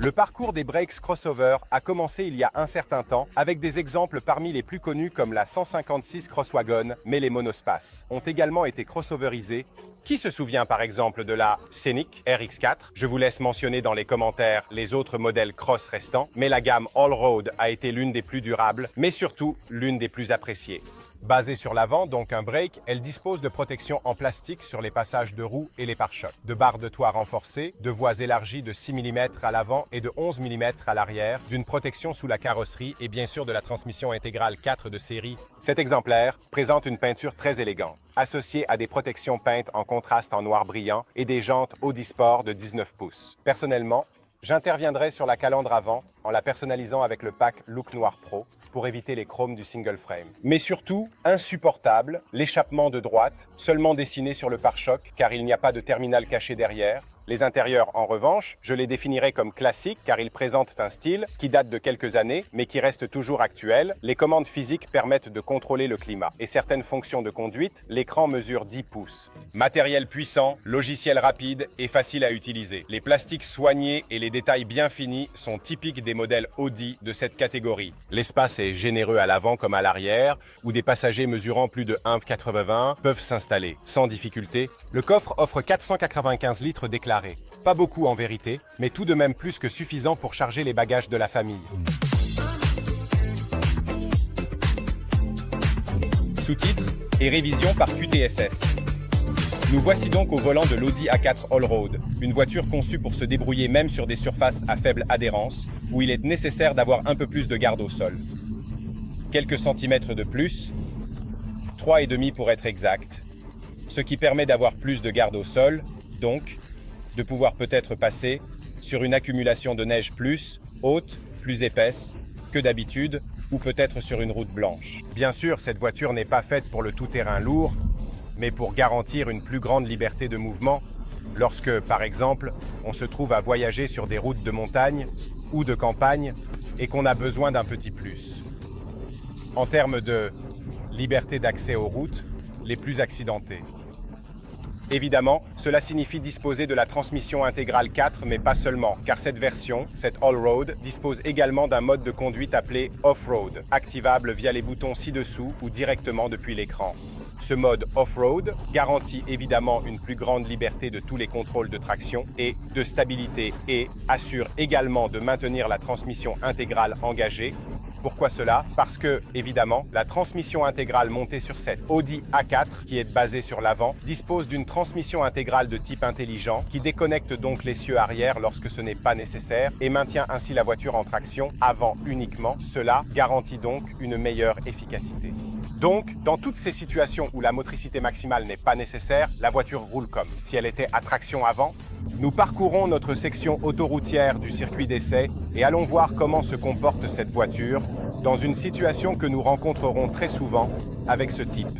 Le parcours des brakes crossover a commencé il y a un certain temps avec des exemples parmi les plus connus comme la 156 Crosswagon, mais les monospaces ont également été crossoverisés. Qui se souvient par exemple de la Scenic RX4? Je vous laisse mentionner dans les commentaires les autres modèles cross restants, mais la gamme Allroad a été l'une des plus durables, mais surtout l'une des plus appréciées. Basée sur l'avant, donc un brake, elle dispose de protections en plastique sur les passages de roues et les pare-chocs, de barres de toit renforcées, de voies élargies de 6 mm à l'avant et de 11 mm à l'arrière, d'une protection sous la carrosserie et bien sûr de la transmission intégrale 4 de série. Cet exemplaire présente une peinture très élégante, associée à des protections peintes en contraste en noir brillant et des jantes Audi Sport de 19 pouces. Personnellement, j'interviendrai sur la calandre avant en la personnalisant avec le pack Look Noir Pro pour éviter les chromes du single frame. Mais surtout, insupportable, l'échappement de droite, seulement dessiné sur le pare-choc car il n'y a pas de terminal caché derrière. Les intérieurs, en revanche, je les définirais comme classiques car ils présentent un style qui date de quelques années mais qui reste toujours actuel. Les commandes physiques permettent de contrôler le climat et certaines fonctions de conduite, l'écran mesure 10 pouces. Matériel puissant, logiciel rapide et facile à utiliser. Les plastiques soignés et les détails bien finis sont typiques des modèles Audi de cette catégorie. L'espace est généreux à l'avant comme à l'arrière où des passagers mesurant plus de 1,80 m peuvent s'installer sans difficulté. Le coffre offre 495 litres d'éclairage. Pas beaucoup en vérité, mais tout de même plus que suffisant pour charger les bagages de la famille. Sous-titres et révision par QTSS. Nous voici donc au volant de l'Audi A4 Allroad, une voiture conçue pour se débrouiller même sur des surfaces à faible adhérence, où il est nécessaire d'avoir un peu plus de garde au sol. Quelques centimètres de plus, 3,5 pour être exact, ce qui permet d'avoir plus de garde au sol, donc de pouvoir peut-être passer sur une accumulation de neige plus haute, plus épaisse que d'habitude, ou peut-être sur une route blanche. Bien sûr, cette voiture n'est pas faite pour le tout-terrain lourd, mais pour garantir une plus grande liberté de mouvement lorsque, par exemple, on se trouve à voyager sur des routes de montagne ou de campagne et qu'on a besoin d'un petit plus. En termes de liberté d'accès aux routes les plus accidentées. Évidemment, cela signifie disposer de la transmission intégrale 4, mais pas seulement, car cette version, cette Allroad, dispose également d'un mode de conduite appelé Off-Road, activable via les boutons ci-dessous ou directement depuis l'écran. Ce mode Off-Road garantit évidemment une plus grande liberté de tous les contrôles de traction et de stabilité et assure également de maintenir la transmission intégrale engagée. Pourquoi cela? Parce que, évidemment, la transmission intégrale montée sur cette Audi A4, qui est basée sur l'avant, dispose d'une transmission intégrale de type intelligent qui déconnecte donc l'essieu arrière lorsque ce n'est pas nécessaire et maintient ainsi la voiture en traction avant uniquement. Cela garantit donc une meilleure efficacité. Donc, dans toutes ces situations où la motricité maximale n'est pas nécessaire, la voiture roule comme si elle était à traction avant. Nous parcourons notre section autoroutière du circuit d'essai et allons voir comment se comporte cette voiture dans une situation que nous rencontrerons très souvent avec ce type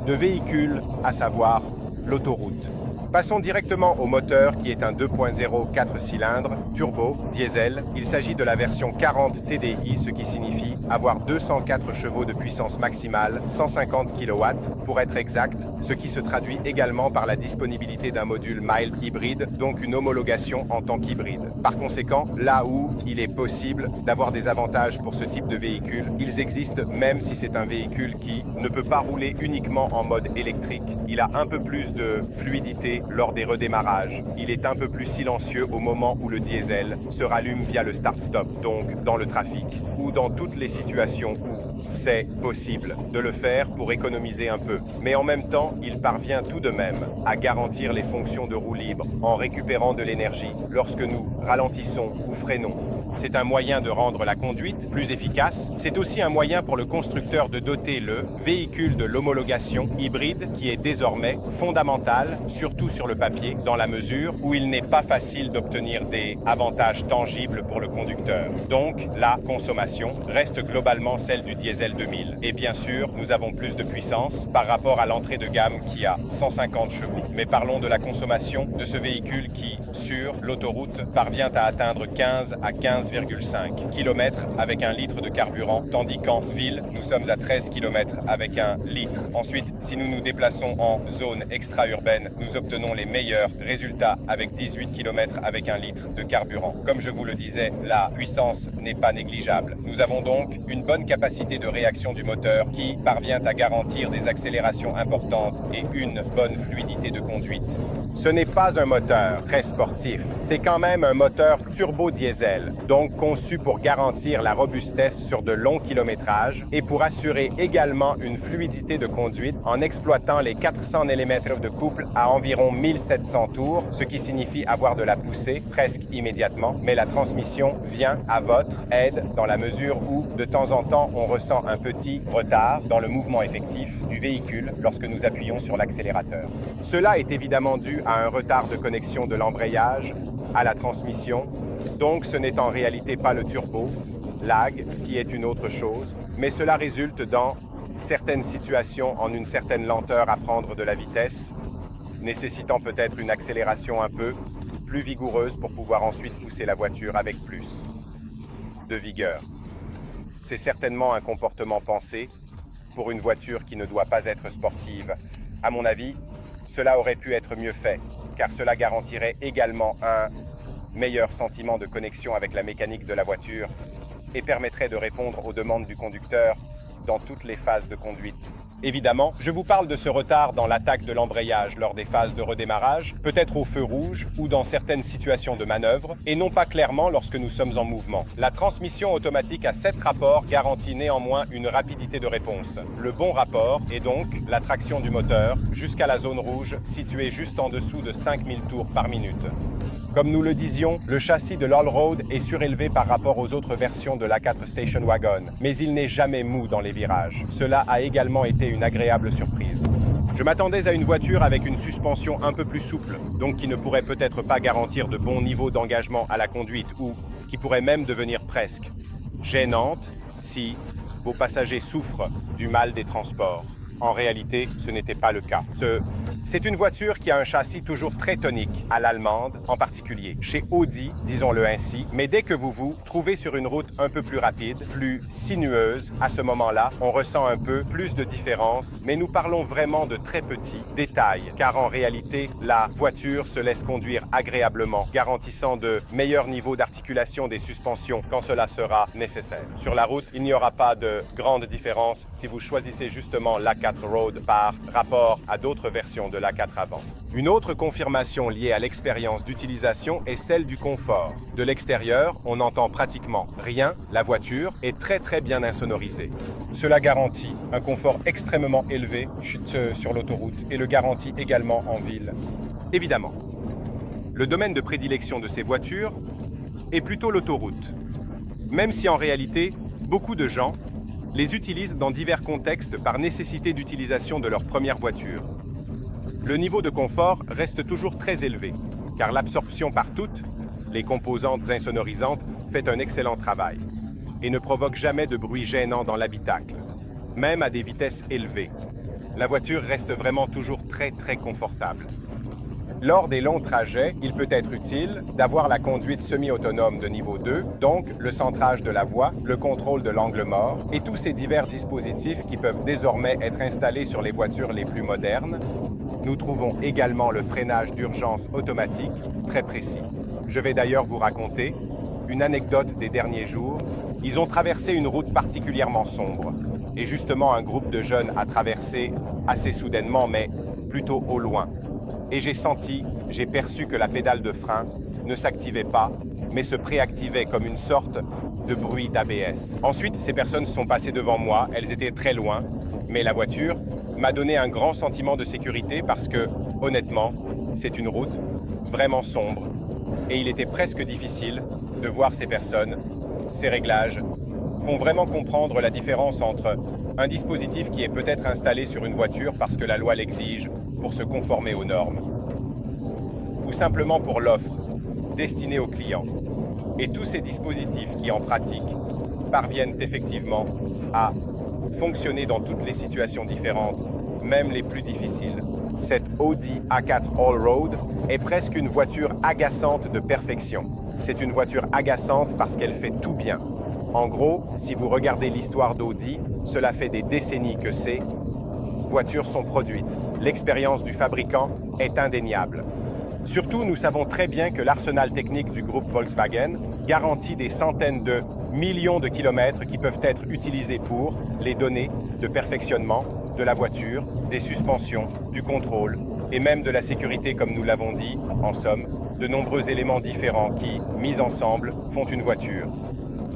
de véhicule, à savoir l'autoroute. Passons directement au moteur qui est un 2.0 4 cylindres, turbo, diesel. Il s'agit de la version 40 TDI, ce qui signifie avoir 204 chevaux de puissance maximale, 150 kW pour être exact, ce qui se traduit également par la disponibilité d'un module mild hybride, donc une homologation en tant qu'hybride. Par conséquent, là où il est possible d'avoir des avantages pour ce type de véhicule, ils existent même si c'est un véhicule qui ne peut pas rouler uniquement en mode électrique. Il a un peu plus de fluidité lors des redémarrages. Il est un peu plus silencieux au moment où le diesel se rallume via le start-stop, donc dans le trafic, ou dans toutes les situations où c'est possible de le faire pour économiser un peu. Mais en même temps, il parvient tout de même à garantir les fonctions de roue libre en récupérant de l'énergie lorsque nous ralentissons ou freinons. C'est un moyen de rendre la conduite plus efficace. C'est aussi un moyen pour le constructeur de doter le véhicule de l'homologation hybride qui est désormais fondamentale, surtout sur le papier, dans la mesure où il n'est pas facile d'obtenir des avantages tangibles pour le conducteur. Donc, la consommation reste globalement celle du diesel diesel 2000. Et bien sûr, nous avons plus de puissance par rapport à l'entrée de gamme qui a 150 chevaux. Mais parlons de la consommation de ce véhicule qui, sur l'autoroute, parvient à atteindre 15 à 15,5 km avec un litre de carburant, tandis qu'en ville, nous sommes à 13 km avec un litre. Ensuite, si nous nous déplaçons en zone extra-urbaine, nous obtenons les meilleurs résultats avec 18 km avec un litre de carburant. Comme je vous le disais, la puissance n'est pas négligeable. Nous avons donc une bonne capacité de réaction du moteur qui parvient à garantir des accélérations importantes et une bonne fluidité de conduite. Ce n'est pas un moteur très sportif, c'est quand même un moteur turbo-diesel, donc conçu pour garantir la robustesse sur de longs kilométrages et pour assurer également une fluidité de conduite en exploitant les 400 Nm de couple à environ 1700 tours, ce qui signifie avoir de la poussée presque immédiatement, mais la transmission vient à votre aide dans la mesure où, de temps en temps, on ressent un petit retard dans le mouvement effectif du véhicule lorsque nous appuyons sur l'accélérateur. Cela est évidemment dû à un retard de connexion de l'embrayage à la transmission, donc ce n'est en réalité pas le turbo, lag, qui est une autre chose, mais cela résulte dans certaines situations en une certaine lenteur à prendre de la vitesse, nécessitant peut-être une accélération un peu plus vigoureuse pour pouvoir ensuite pousser la voiture avec plus de vigueur. C'est certainement un comportement pensé pour une voiture qui ne doit pas être sportive. À mon avis, cela aurait pu être mieux fait, car cela garantirait également un meilleur sentiment de connexion avec la mécanique de la voiture et permettrait de répondre aux demandes du conducteur dans toutes les phases de conduite. Évidemment, je vous parle de ce retard dans l'attaque de l'embrayage lors des phases de redémarrage, peut-être au feu rouge ou dans certaines situations de manœuvre, et non pas clairement lorsque nous sommes en mouvement. La transmission automatique à 7 rapports garantit néanmoins une rapidité de réponse. Le bon rapport est donc la traction du moteur jusqu'à la zone rouge située juste en dessous de 5000 tours par minute. Comme nous le disions, le châssis de l'Allroad est surélevé par rapport aux autres versions de l'A4 Station Wagon, mais il n'est jamais mou dans les virages. Cela a également été une agréable surprise. Je m'attendais à une voiture avec une suspension un peu plus souple, donc qui ne pourrait peut-être pas garantir de bons niveaux d'engagement à la conduite ou qui pourrait même devenir presque gênante si vos passagers souffrent du mal des transports. En réalité, ce n'était pas le cas. C'est une voiture qui a un châssis toujours très tonique, à l'allemande en particulier. Chez Audi, disons-le ainsi, mais dès que vous vous trouvez sur une route un peu plus rapide, plus sinueuse, à ce moment-là, on ressent un peu plus de différence, mais nous parlons vraiment de très petits détails, car en réalité, la voiture se laisse conduire agréablement, garantissant de meilleurs niveaux d'articulation des suspensions quand cela sera nécessaire. Sur la route, il n'y aura pas de grande différence si vous choisissez justement l'A4 Road par rapport à d'autres versions de l'A4 avant. Une autre confirmation liée à l'expérience d'utilisation est celle du confort. De l'extérieur, on n'entend pratiquement rien, la voiture est très bien insonorisée. Cela garantit un confort extrêmement élevé sur l'autoroute et le garantit également en ville. Évidemment, le domaine de prédilection de ces voitures est plutôt l'autoroute, même si en réalité, beaucoup de gens les utilisent dans divers contextes par nécessité d'utilisation de leur première voiture. Le niveau de confort reste toujours très élevé, car l'absorption par toutes les composantes insonorisantes fait un excellent travail et ne provoque jamais de bruit gênant dans l'habitacle, même à des vitesses élevées. La voiture reste vraiment toujours très confortable. Lors des longs trajets, il peut être utile d'avoir la conduite semi-autonome de niveau 2, donc le centrage de la voie, le contrôle de l'angle mort et tous ces divers dispositifs qui peuvent désormais être installés sur les voitures les plus modernes. Nous trouvons également le freinage d'urgence automatique très précis. Je vais d'ailleurs vous raconter une anecdote des derniers jours. Ils ont traversé une route particulièrement sombre et justement un groupe de jeunes a traversé assez soudainement mais plutôt au loin. Et j'ai perçu que la pédale de frein ne s'activait pas, mais se préactivait comme une sorte de bruit d'ABS. Ensuite, ces personnes sont passées devant moi, elles étaient très loin, mais la voiture m'a donné un grand sentiment de sécurité parce que, honnêtement, c'est une route vraiment sombre et il était presque difficile de voir ces personnes. Ces réglages font vraiment comprendre la différence entre un dispositif qui est peut-être installé sur une voiture parce que la loi l'exige, pour se conformer aux normes, ou simplement pour l'offre destinée aux clients. Et tous ces dispositifs qui, en pratique, parviennent effectivement à fonctionner dans toutes les situations différentes, même les plus difficiles. Cette Audi A4 Allroad est presque une voiture agaçante de perfection. C'est une voiture agaçante parce qu'elle fait tout bien. En gros, si vous regardez l'histoire d'Audi, cela fait des décennies que ces voitures sont produites. L'expérience du fabricant est indéniable. Surtout, nous savons très bien que l'arsenal technique du groupe Volkswagen garantit des centaines de millions de kilomètres qui peuvent être utilisés pour les données de perfectionnement de la voiture, des suspensions, du contrôle et même de la sécurité, comme nous l'avons dit, en somme, de nombreux éléments différents qui, mis ensemble, font une voiture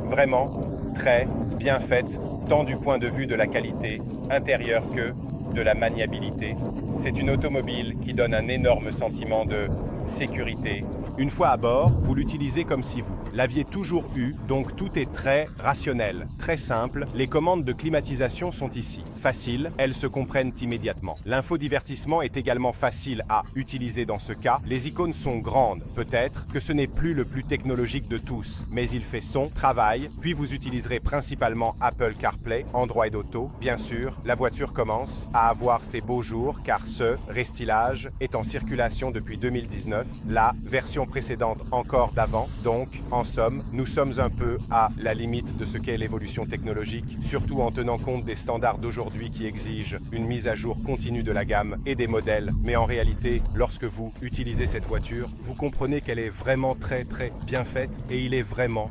vraiment très bien faite, tant du point de vue de la qualité intérieure que de la maniabilité. C'est une automobile qui donne un énorme sentiment de sécurité. Une fois à bord, vous l'utilisez comme si vous l'aviez toujours eu, donc tout est très rationnel, très simple. Les commandes de climatisation sont ici. Faciles, elles se comprennent immédiatement. L'infodivertissement est également facile à utiliser dans ce cas. Les icônes sont grandes. Peut-être que ce n'est plus le plus technologique de tous, mais il fait son travail. Puis vous utiliserez principalement Apple CarPlay, Android Auto. Bien sûr, la voiture commence à avoir ses beaux jours car ce restylage est en circulation depuis 2019. La version précédente encore d'avant. Donc, en somme, nous sommes un peu à la limite de ce qu'est l'évolution technologique, surtout en tenant compte des standards d'aujourd'hui qui exigent une mise à jour continue de la gamme et des modèles. Mais en réalité, lorsque vous utilisez cette voiture, vous comprenez qu'elle est vraiment très bien faite et il est vraiment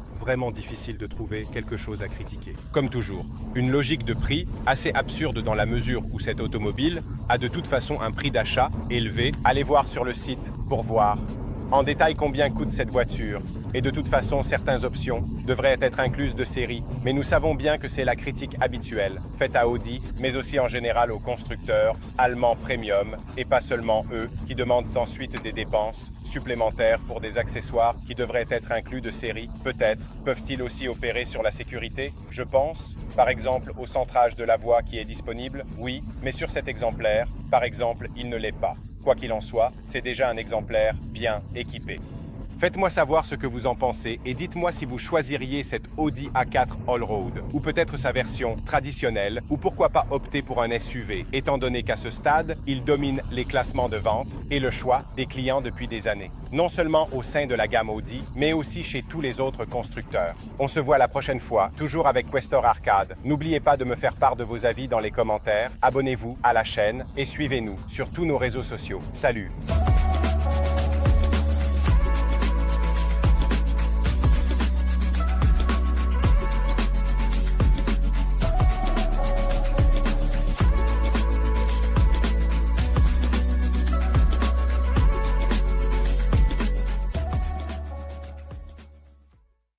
difficile de trouver quelque chose à critiquer. Comme toujours, une logique de prix assez absurde dans la mesure où cette automobile a de toute façon un prix d'achat élevé. Allez voir sur le site pour voir en détail combien coûte cette voiture. Et de toute façon, certaines options devraient être incluses de série. Mais nous savons bien que c'est la critique habituelle, faite à Audi, mais aussi en général aux constructeurs allemands premium, et pas seulement eux, qui demandent ensuite des dépenses supplémentaires pour des accessoires qui devraient être inclus de série. Peut-être peuvent-ils aussi opérer sur la sécurité, je pense, par exemple au centrage de la voix qui est disponible, oui, mais sur cet exemplaire, par exemple, il ne l'est pas. Quoi qu'il en soit, c'est déjà un exemplaire bien équipé. Faites-moi savoir ce que vous en pensez et dites-moi si vous choisiriez cette Audi A4 Allroad ou peut-être sa version traditionnelle ou pourquoi pas opter pour un SUV étant donné qu'à ce stade, il domine les classements de vente et le choix des clients depuis des années. Non seulement au sein de la gamme Audi, mais aussi chez tous les autres constructeurs. On se voit la prochaine fois, toujours avec Questor Arcade. N'oubliez pas de me faire part de vos avis dans les commentaires, abonnez-vous à la chaîne et suivez-nous sur tous nos réseaux sociaux. Salut!